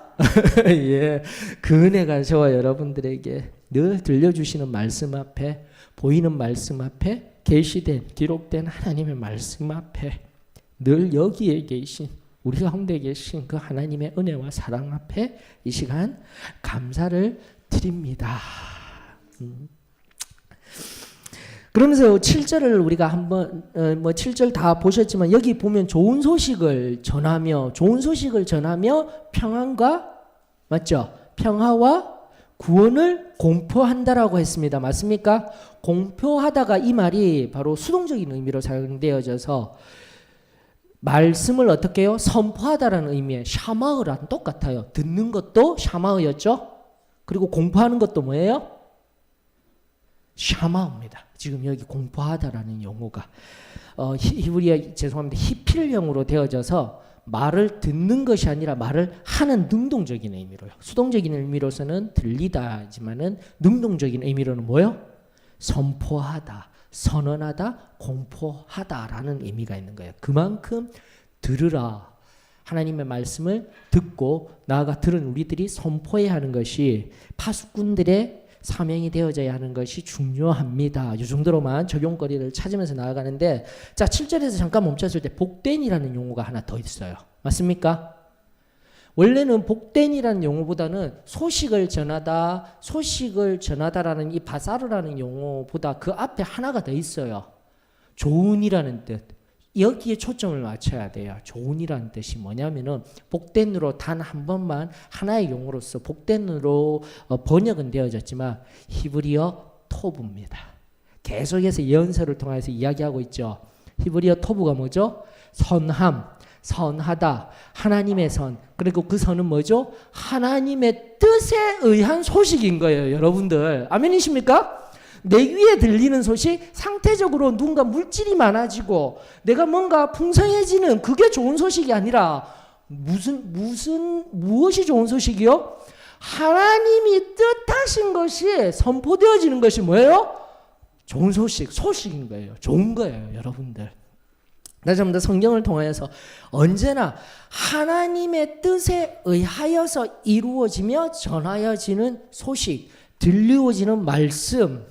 예, 그 은혜가 저와 여러분들에게 늘 들려주시는 말씀 앞에, 보이는 말씀 앞에, 계시된 기록된 하나님의 말씀 앞에, 늘 여기에 계신 우리 가운데 계신 그 하나님의 은혜와 사랑 앞에 이 시간 감사를 드립니다. 그러면서 7절을 우리가 한번 7절 다 보셨지만 여기 보면 좋은 소식을 전하며 평안과 맞죠? 평화와 구원을 공포한다라고 했습니다. 맞습니까? 공포하다가 이 말이 바로 수동적인 의미로 사용되어져서 말씀을 어떻게 해요? 선포하다라는 의미의 샤마흐랑 똑같아요. 듣는 것도 샤마흐였죠? 그리고 공포하는 것도 뭐예요? 샤마입니다. 지금 여기 공포하다라는 용어가 히브리어 죄송합니다. 히필형으로 되어져서 말을 듣는 것이 아니라 말을 하는 능동적인 의미로요. 수동적인 의미로서는 들리다지만은 능동적인 의미로는 뭐요? 선포하다, 선언하다, 공포하다라는 의미가 있는 거예요. 그만큼 들으라. 하나님의 말씀을 듣고 나아가 들은 우리들이 선포해야 하는 것이 파수꾼들의 사명이 되어져야 하는 것이 중요합니다. 이 정도로만 적용거리를 찾으면서 나아가는데, 자 7절에서 잠깐 멈췄을 때 복된이라는 용어가 하나 더 있어요. 맞습니까? 원래는 복된이라는 용어보다는 소식을 전하다라는 이 바사르라는 용어보다 그 앞에 하나가 더 있어요. 좋은이라는 뜻. 여기에 초점을 맞춰야 돼요. 좋은이라는 뜻이 뭐냐면은 복된으로 단 한 번만 하나의 용어로서 복된으로 번역은 되어졌지만 히브리어 토브입니다. 계속해서 예언서를 통해서 이야기하고 있죠. 히브리어 토브가 뭐죠? 선함, 선하다, 하나님의 선. 그리고 그 선은 뭐죠? 하나님의 뜻에 의한 소식인 거예요. 여러분들 아멘이십니까? 내 귀에 들리는 소식, 상태적으로 누군가 물질이 많아지고 내가 뭔가 풍성해지는 그게 좋은 소식이 아니라 무엇이 좋은 소식이요? 하나님이 뜻하신 것이 선포되어지는 것이 뭐예요? 좋은 소식인 거예요. 좋은 거예요, 여러분들. 다시 한번 더 성경을 통하여서 언제나 하나님의 뜻에 의하여서 이루어지며 전하여지는 소식, 들려오지는 말씀,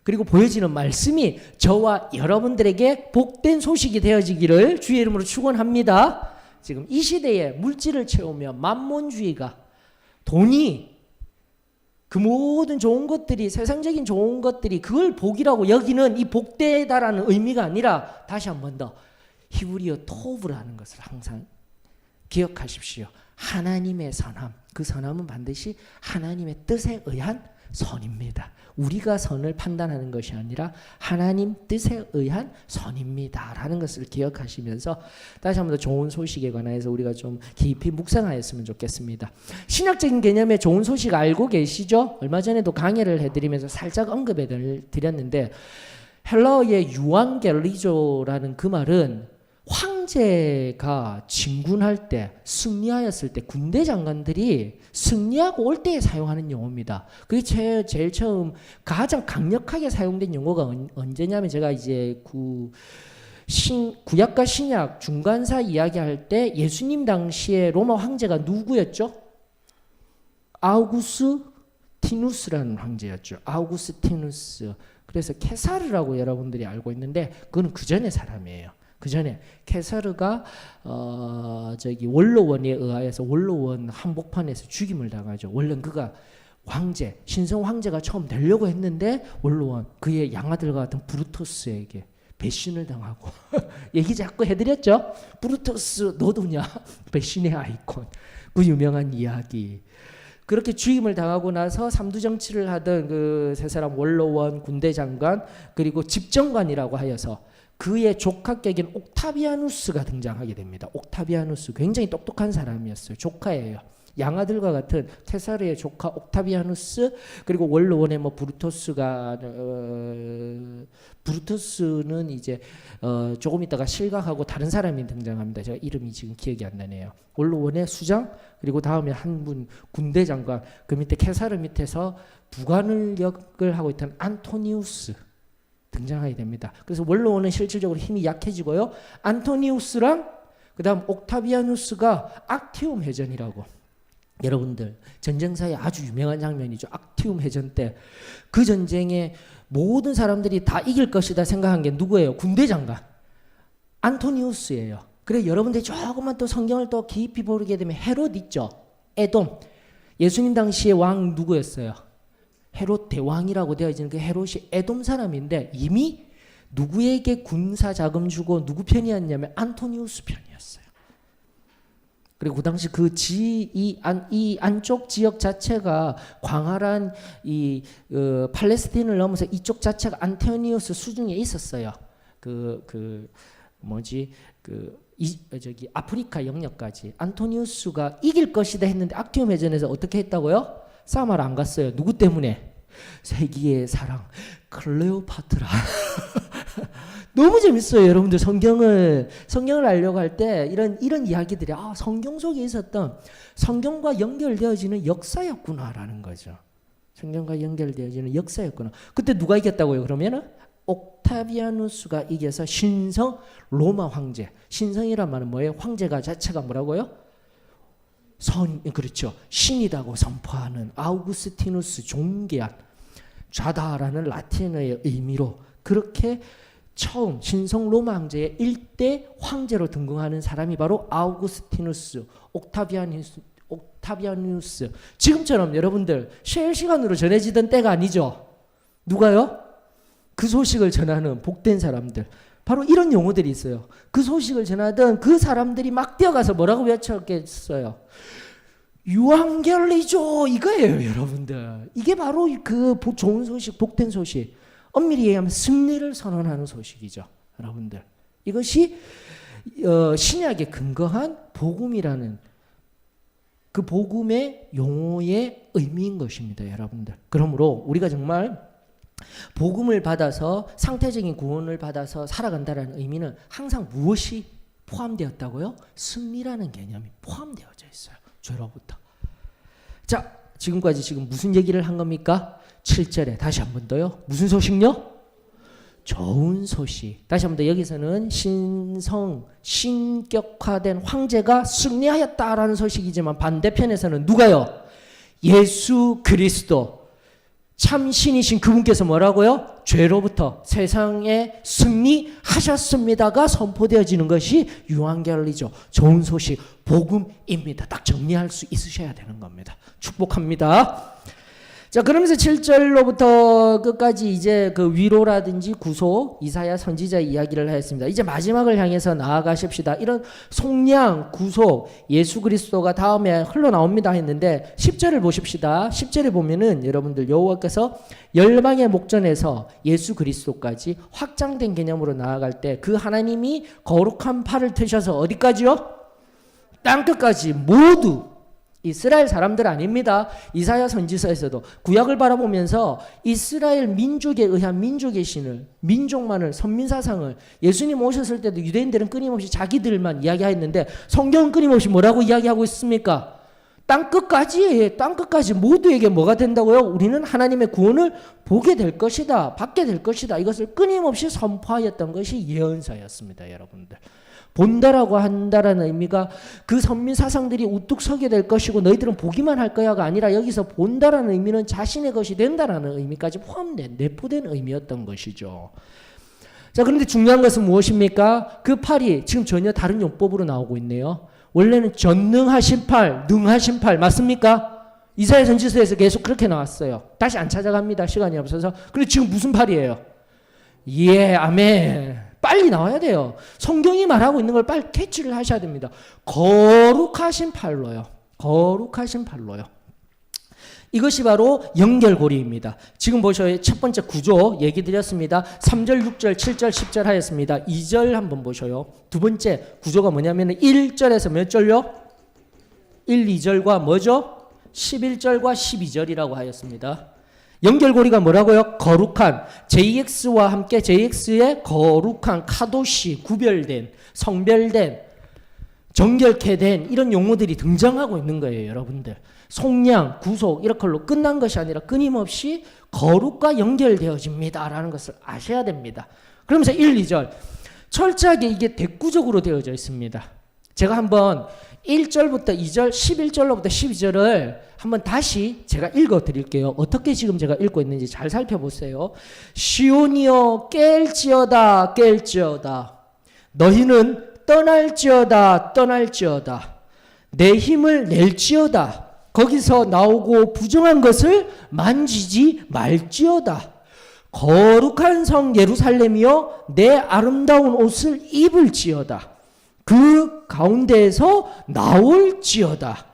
그리고 보여지는 말씀이 저와 여러분들에게 복된 소식이 되어지기를 주의 이름으로 축원합니다. 지금 이 시대에 물질을 채우며 만몬주의가, 돈이, 그 모든 좋은 것들이, 세상적인 좋은 것들이 그걸 복이라고 여기는 이 복되다라는 의미가 아니라, 다시 한 번 더 히브리어 토브라는 것을 항상 기억하십시오. 하나님의 선함, 그 선함은 반드시 하나님의 뜻에 의한 선입니다. 우리가 선을 판단하는 것이 아니라 하나님 뜻에 의한 선입니다 라는 것을 기억하시면서 다시 한번 더 좋은 소식에 관해서 우리가 좀 깊이 묵상하였으면 좋겠습니다. 신학적인 개념의 좋은 소식 알고 계시죠? 얼마 전에도 강의를 해드리면서 살짝 언급해 드렸는데, 헬라어의 유앙겔리조라는 그 말은 황제가 진군할 때, 승리하였을 때 군대 장관들이 승리하고 올 때에 사용하는 용어입니다. 그게 제일 처음 가장 강력하게 사용된 용어가 언제냐면, 제가 이제 구약과 신약 중간사 이야기할 때 예수님 당시에 로마 황제가 누구였죠? 아우구스티누스라는 황제였죠. 아우구스티누스. 그래서 케사르라고 여러분들이 알고 있는데, 그건 그 전의 사람이에요. 그 전에 케사르가 원로원에 의하여서 원로원 한복판에서 죽임을 당하죠. 원래 그가 황제, 신성 황제가 처음 되려고 했는데 원로원, 그의 양아들과 같은 브루토스에게 배신을 당하고 얘기 자꾸 해드렸죠. 브루토스 너도냐? 배신의 아이콘. 그 유명한 이야기. 그렇게 죽임을 당하고 나서 삼두정치를 하던 그 세 사람, 원로원, 군대 장관, 그리고 집정관이라고 하여서 그의 조카격인 옥타비아누스가 등장하게 됩니다. 옥타비아누스 굉장히 똑똑한 사람이었어요. 조카예요. 양아들과 같은 테사르의 조카 옥타비아누스, 그리고 원로원의 브루토스가 브루토스는 이제 조금 있다가 실각하고 다른 사람이 등장합니다. 제가 이름이 지금 기억이 안 나네요. 원로원의 수장, 그리고 다음에 한 분 군대 장관, 그 밑에 케사르 밑에서 부관을 역을 하고 있던 안토니우스 등장하게 됩니다. 그래서 원로원은 실질적으로 힘이 약해지고요. 안토니우스랑 그 다음 옥타비아누스가 악티움 해전이라고, 여러분들 전쟁사에 아주 유명한 장면이죠. 악티움 해전 때 그 전쟁에 모든 사람들이 다 이길 것이다 생각한 게 누구예요? 군대 장관 안토니우스예요. 그래 여러분들이 조금만 또 성경을 또 깊이 보게 되면 헤롯 있죠. 에돔. 예수님 당시의 왕 누구였어요? 헤롯 대왕이라고 되어 있는 그 헤롯이 에돔 사람인데, 이미 누구에게 군사 자금 주고 누구 편이었냐면 안토니우스 편이었어요. 그리고 그 당시 이 안쪽 지역 자체가 광활한 팔레스틴을 넘어서 이쪽 자체가 안토니우스 수중에 있었어요. 아프리카 영역까지 안토니우스가 이길 것이다 했는데 악티움 해전에서 어떻게 했다고요? 싸움하러 안 갔어요. 누구 때문에? 세기의 사랑 클레오파트라. 너무 재밌어요. 여러분들 성경을 알려고 할 때 이런 이야기들이 성경 속에 있었던, 성경과 연결되어지는 역사였구나라는 거죠. 성경과 연결되어지는 역사였구나. 그때 누가 이겼다고요? 그러면은 옥타비아누스가 이겨서 신성 로마 황제. 신성이란 말은 뭐예요? 황제가 자체가 뭐라고요? 그렇죠. 신이라고 선포하는 아우구스티누스, 존귀한 좌다라는 라틴어의 의미로 그렇게 처음 신성 로마 황제의 1대 황제로 등극하는 사람이 바로 아우구스티누스, 옥타비아누스. 지금처럼 여러분들 실시간으로 전해지던 때가 아니죠. 누가요? 그 소식을 전하는 복된 사람들. 바로 이런 용어들이 있어요. 그 소식을 전하던 그 사람들이 막 뛰어가서 뭐라고 외쳤겠어요? 유앙겔리죠, 이거예요, 여러분들. 이게 바로 그 좋은 소식, 복된 소식. 엄밀히 얘기하면 승리를 선언하는 소식이죠, 여러분들. 이것이 신약에 근거한 복음이라는 그 복음의 용어의 의미인 것입니다, 여러분들. 그러므로 우리가 정말 복음을 받아서, 상태적인 구원을 받아서 살아간다는 의미는 항상 무엇이 포함되었다고요? 승리라는 개념이 포함되어져 있어요. 죄로부터. 자, 지금까지 지금 무슨 얘기를 한 겁니까? 7절에 다시 한 번 더요. 무슨 소식요? 좋은 소식. 다시 한 번 더, 여기서는 신격화된 황제가 승리하였다라는 소식이지만 반대편에서는 누가요? 예수 그리스도, 참 신이신 그분께서 뭐라고요? 죄로부터 세상에 승리하셨습니다가 선포되어지는 것이 유앙겔리죠. 좋은 소식, 복음입니다. 딱 정리할 수 있으셔야 되는 겁니다. 축복합니다. 자, 그러면서 7절로부터 끝까지 이제 그 위로라든지 구속, 이사야 선지자의 이야기를 하였습니다. 이제 마지막을 향해서 나아가십시다. 이런 속량, 구속, 예수 그리스도가 다음에 흘러나옵니다 했는데 10절을 보십시다. 10절에 보면은 여러분들 여호와께서 열방의 목전에서 예수 그리스도까지 확장된 개념으로 나아갈 때 그 하나님이 거룩한 팔을 트셔서 어디까지요? 땅끝까지 모두 이스라엘 사람들 아닙니다. 이사야 선지서에서도 구약을 바라보면서 이스라엘 민족에 의한 민족의 신을, 민족만을, 선민사상을, 예수님 오셨을 때도 유대인들은 끊임없이 자기들만 이야기했는데 성경은 끊임없이 뭐라고 이야기하고 있습니까? 땅끝까지 모두에게 뭐가 된다고요? 우리는 하나님의 구원을 보게 될 것이다, 받게 될 것이다. 이것을 끊임없이 선포하였던 것이 예언서였습니다, 여러분들. 본다라고 한다라는 의미가 그 선민 사상들이 우뚝 서게 될 것이고 너희들은 보기만 할 거야가 아니라 여기서 본다라는 의미는 자신의 것이 된다라는 의미까지 포함된, 내포된 의미였던 것이죠. 자, 그런데 중요한 것은 무엇입니까? 그 팔이 지금 전혀 다른 용법으로 나오고 있네요. 원래는 전능하신 팔, 능하신 팔 맞습니까? 이사야 선지서에서 계속 그렇게 나왔어요. 다시 안 찾아갑니다. 시간이 없어서. 그런데 지금 무슨 팔이에요? 예, 아멘. 빨리 나와야 돼요. 성경이 말하고 있는 걸 빨리 캐치를 하셔야 됩니다. 거룩하신 팔로요. 거룩하신 팔로요. 이것이 바로 연결고리입니다. 지금 보셔요. 첫 번째 구조 얘기 드렸습니다. 3절, 6절, 7절, 10절 하였습니다. 2절 한번 보셔요. 두 번째 구조가 뭐냐면 1절에서 몇 절요? 1, 2절과 뭐죠? 11절과 12절이라고 하였습니다. 연결고리가 뭐라고요? 거룩한, JX와 함께 JX의 거룩한, 카도시, 구별된, 성별된, 정결케 된 이런 용어들이 등장하고 있는 거예요, 여러분들. 속량, 구속 이런 걸로 끝난 것이 아니라 끊임없이 거룩과 연결되어집니다라는 것을 아셔야 됩니다. 그러면서 1, 2절 철저하게 이게 대구적으로 되어져 있습니다. 제가 한번 1절부터 2절, 11절로부터 12절을 한번 다시 제가 읽어 드릴게요. 어떻게 지금 제가 읽고 있는지 잘 살펴보세요. 시온이여 깰지어다 깰지어다 너희는 떠날지어다 떠날지어다 내 힘을 낼지어다 거기서 나오고 부정한 것을 만지지 말지어다 거룩한 성 예루살렘이여 내 아름다운 옷을 입을지어다 그 가운데에서 나올지어다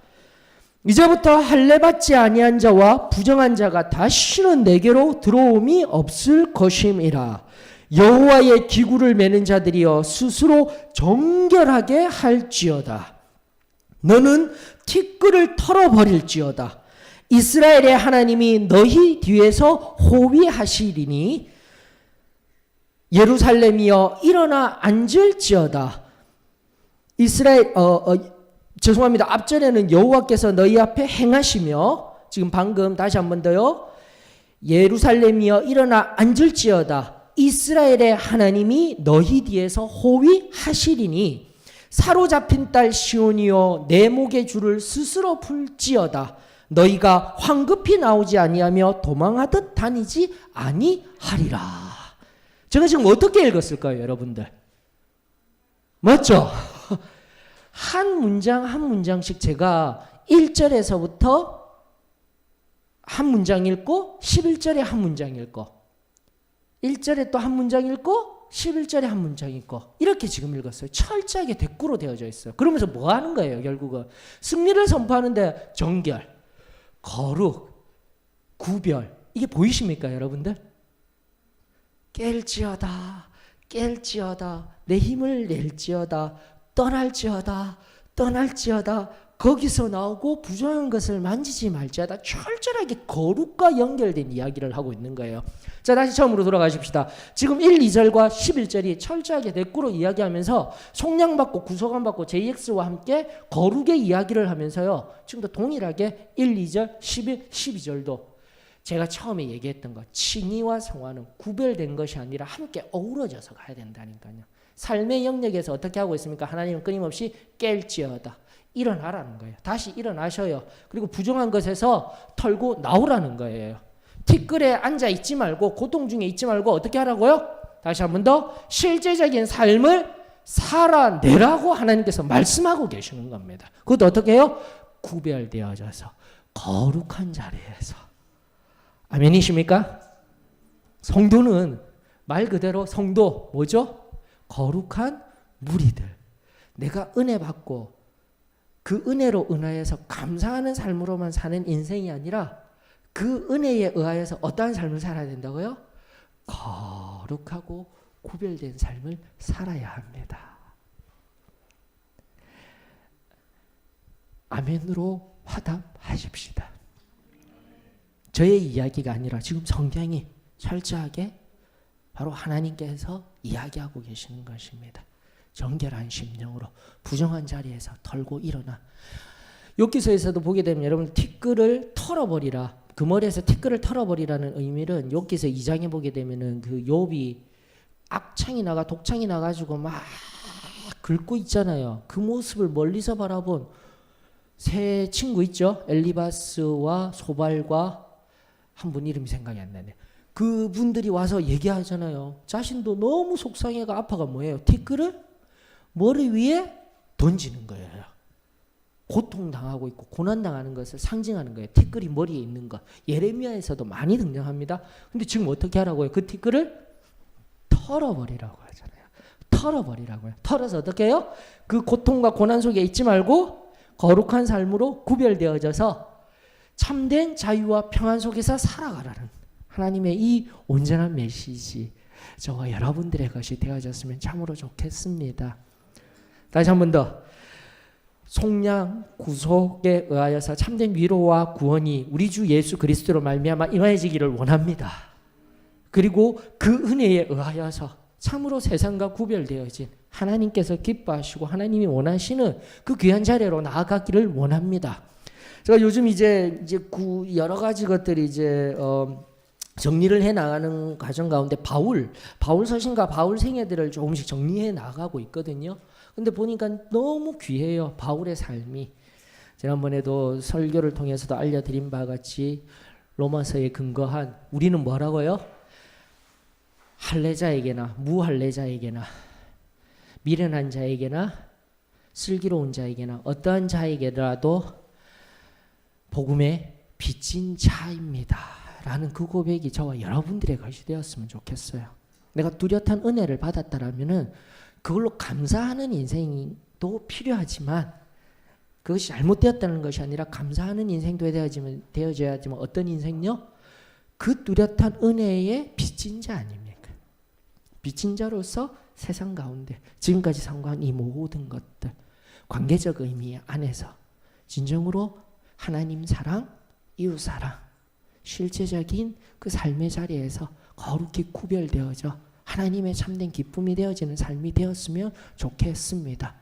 이제부터 할례받지 아니한 자와 부정한 자가 다시는 내게로 들어옴이 없을 것임이라 여호와의 기구를 매는 자들이여 스스로 정결하게 할지어다 너는 티끌을 털어버릴지어다 이스라엘의 하나님이 너희 뒤에서 호위하시리니 예루살렘이여 일어나 앉을지어다 이스라엘 죄송합니다. 앞전에는 여호와께서 너희 앞에 행하시며 지금 방금 다시 한 번 더요. 예루살렘이여 일어나 앉을지어다. 이스라엘의 하나님이 너희 뒤에서 호위하시리니 사로잡힌 딸 시온이여 내 목의 줄을 스스로 풀지어다. 너희가 황급히 나오지 아니하며 도망하듯 다니지 아니하리라. 제가 지금 어떻게 읽었을까요, 여러분들? 맞죠? 한 문장 한 문장씩 제가 1절에서부터 한 문장 읽고 11절에 한 문장 읽고 1절에 또 한 문장 읽고 11절에 한 문장 읽고 이렇게 지금 읽었어요. 철저하게 대꾸로 되어져 있어요. 그러면서 뭐 하는 거예요, 결국은? 승리를 선포하는데 정결, 거룩, 구별 이게 보이십니까, 여러분들? 깰지어다 깰지어다 내 힘을 낼지어다 떠날지어다 떠날지어다 거기서 나오고 부정한 것을 만지지 말지어다 철저하게 거룩과 연결된 이야기를 하고 있는 거예요. 자, 다시 처음으로 돌아가십시다. 지금 1, 2절과 11절이 철저하게 대꾸로 이야기하면서 속량받고 구속함받고 JX와 함께 거룩의 이야기를 하면서요. 지금도 동일하게 1, 2절, 11, 12절도 제가 처음에 얘기했던 것 칭의와 성화는 구별된 것이 아니라 함께 어우러져서 가야 된다니까요. 삶의 영역에서 어떻게 하고 있습니까? 하나님은 끊임없이 깰지어다. 일어나라는 거예요. 다시 일어나셔요. 그리고 부정한 것에서 털고 나오라는 거예요. 티끌에 앉아 있지 말고 고통 중에 있지 말고 어떻게 하라고요? 다시 한 번 더 실제적인 삶을 살아내라고 하나님께서 말씀하고 계시는 겁니다. 그것도 어떻게 해요? 구별되어져서 거룩한 자리에서. 아멘이십니까? 성도는 말 그대로 성도 뭐죠? 거룩한 무리들. 내가 은혜 받고 그 은혜로 은하여서 감사하는 삶으로만 사는 인생이 아니라 그 은혜에 의하여서 어떠한 삶을 살아야 된다고요? 거룩하고 구별된 삶을 살아야 합니다. 아멘으로 화답하십시다. 저의 이야기가 아니라 지금 성경이 철저하게 바로 하나님께서 이야기하고 계시는 것입니다. 정결한 심령으로 부정한 자리에서 털고 일어나. 욥기서에서도 보게 되면 여러분 티끌을 털어버리라. 그 머리에서 티끌을 털어버리라는 의미는 욥기서 2장에 보게 되면은 그 욥이 악창이 나가 독창이 나가지고 막 긁고 있잖아요. 그 모습을 멀리서 바라본 세 친구 있죠. 엘리바스와 소발과 한 분 이름이 생각이 안 나네. 그분들이 와서 얘기하잖아요. 자신도 너무 속상해가 아파가 뭐예요? 티끌을 머리 위에 던지는 거예요. 고통당하고 있고 고난당하는 것을 상징하는 거예요. 티끌이 머리에 있는 것. 예레미야에서도 많이 등장합니다. 근데 지금 어떻게 하라고요? 그 티끌을 털어버리라고 하잖아요. 털어버리라고요. 털어서 어떻게 해요? 그 고통과 고난 속에 있지 말고 거룩한 삶으로 구별되어져서 참된 자유와 평안 속에서 살아가라는 하나님의 이 온전한 메시지, 저와 여러분들의 것이 되어졌으면 참으로 좋겠습니다. 다시 한 번 더. 속량 구속에 의하여서 참된 위로와 구원이 우리 주 예수 그리스도로 말미암아 임하여지기를 원합니다. 그리고 그 은혜에 의하여서 참으로 세상과 구별되어진 하나님께서 기뻐하시고 하나님이 원하시는 그 귀한 자리로 나아가기를 원합니다. 제가 요즘 이제 여러 가지 것들이 이제 정리를 해 나가는 과정 가운데 바울 서신과 바울 생애들을 조금씩 정리해 나가고 있거든요. 근데 보니까 너무 귀해요. 바울의 삶이. 지난번에도 설교를 통해서도 알려드린 바와 같이 로마서에 근거한 우리는 뭐라고요? 할례자에게나 무할례자에게나 미련한 자에게나 슬기로운 자에게나 어떠한 자에게라도 복음의 빚진 자입니다. 라는 그 고백이 저와 여러분들의 것이 되었으면 좋겠어요. 내가 뚜렷한 은혜를 받았다라면은 그걸로 감사하는 인생도 필요하지만 그것이 잘못되었다는 것이 아니라 감사하는 인생도 되어져야지만 어떤 인생요? 그 뚜렷한 은혜의 빚진 자 아닙니까? 빚진 자로서 세상 가운데 지금까지 상고한 이 모든 것들 관계적 의미 안에서 진정으로 하나님 사랑, 이웃 사랑, 실제적인 그 삶의 자리에서 거룩히 구별되어져 하나님의 참된 기쁨이 되어지는 삶이 되었으면 좋겠습니다.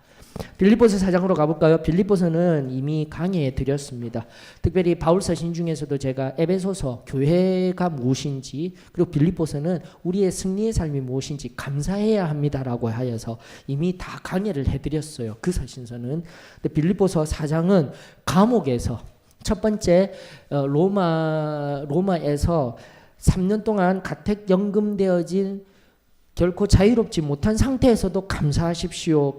빌립보서 4장으로 가볼까요? 빌립보서는 이미 강의해 드렸습니다. 특별히 바울 서신 중에서도 제가 에베소서 교회가 무엇인지 그리고 빌립보서는 우리의 승리의 삶이 무엇인지 감사해야 합니다라고 하여서 이미 다 강의를 해드렸어요. 그 서신서는. 근데 빌립보서 4장은 감옥에서 첫 번째 로마에서 3년 동안 가택 연금되어진 결코 자유롭지 못한 상태에서도 감사하십시오.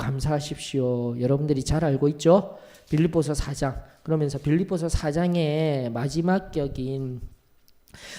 여러분들이 잘 알고 있죠? 빌립보서 4장. 그러면서 빌립보서 4장의 마지막 격인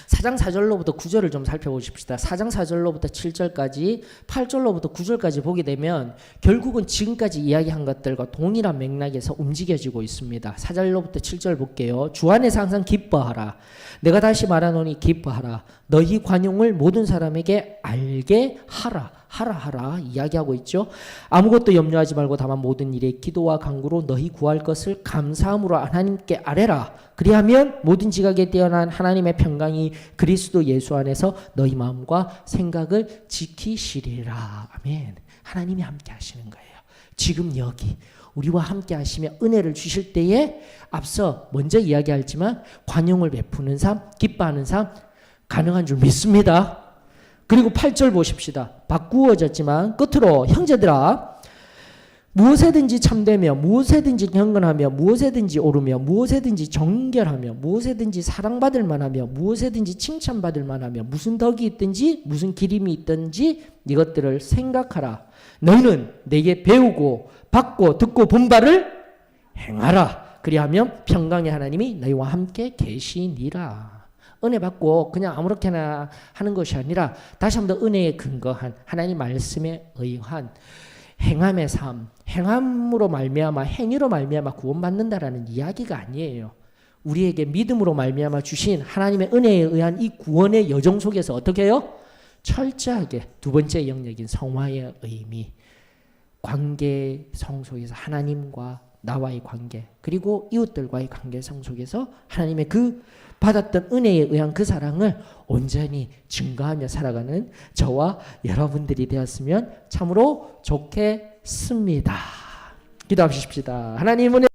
4장 4절로부터 9절을 좀 살펴보십시다. 4장 4절로부터 7절까지 8절로부터 9절까지 보게 되면 결국은 지금까지 이야기한 것들과 동일한 맥락에서 움직여지고 있습니다. 4절로부터 7절 볼게요. 주 안에서 항상 기뻐하라. 내가 다시 말하노니 기뻐하라. 너희 관용을 모든 사람에게 알게 하라 이야기하고 있죠. 아무것도 염려하지 말고 다만 모든 일에 기도와 간구로 너희 구할 것을 감사함으로 하나님께 아뢰라. 그리하면 모든 지각에 뛰어난 하나님의 평강이 그리스도 예수 안에서 너희 마음과 생각을 지키시리라. 아멘. 하나님이 함께 하시는 거예요. 지금 여기 우리와 함께 하시며 은혜를 주실 때에 앞서 먼저 이야기했지만 관용을 베푸는 삶, 기뻐하는 삶 가능한 줄 믿습니다. 그리고 8절 보십시다. 바꾸어졌지만 끝으로 형제들아 무엇에든지 참되며 무엇에든지 경건하며 무엇에든지 오르며 무엇에든지 정결하며 무엇에든지 사랑받을 만하며 무엇에든지 칭찬받을 만하며 무슨 덕이 있든지 무슨 기림이 있든지 이것들을 생각하라. 너희는 내게 배우고 받고 듣고 본 바를 행하라. 그리하면 평강의 하나님이 너희와 함께 계시니라. 은혜 받고 그냥 아무렇게나 하는 것이 아니라 다시 한번 더 은혜에 근거한 하나님 말씀에 의한 행함의 삶, 행함으로 말미암아 행위로 말미암아 구원받는다라는 이야기가 아니에요. 우리에게 믿음으로 말미암아 주신 하나님의 은혜에 의한 이 구원의 여정 속에서 어떻게 해요? 철저하게 두 번째 영역인 성화의 의미, 관계 성속에서 하나님과 나와의 관계 그리고 이웃들과의 관계성 속에서 하나님의 그 받았던 은혜에 의한 그 사랑을 온전히 증거하며 살아가는 저와 여러분들이 되었으면 참으로 좋겠습니다. 기도하십시다. 하나님 은혜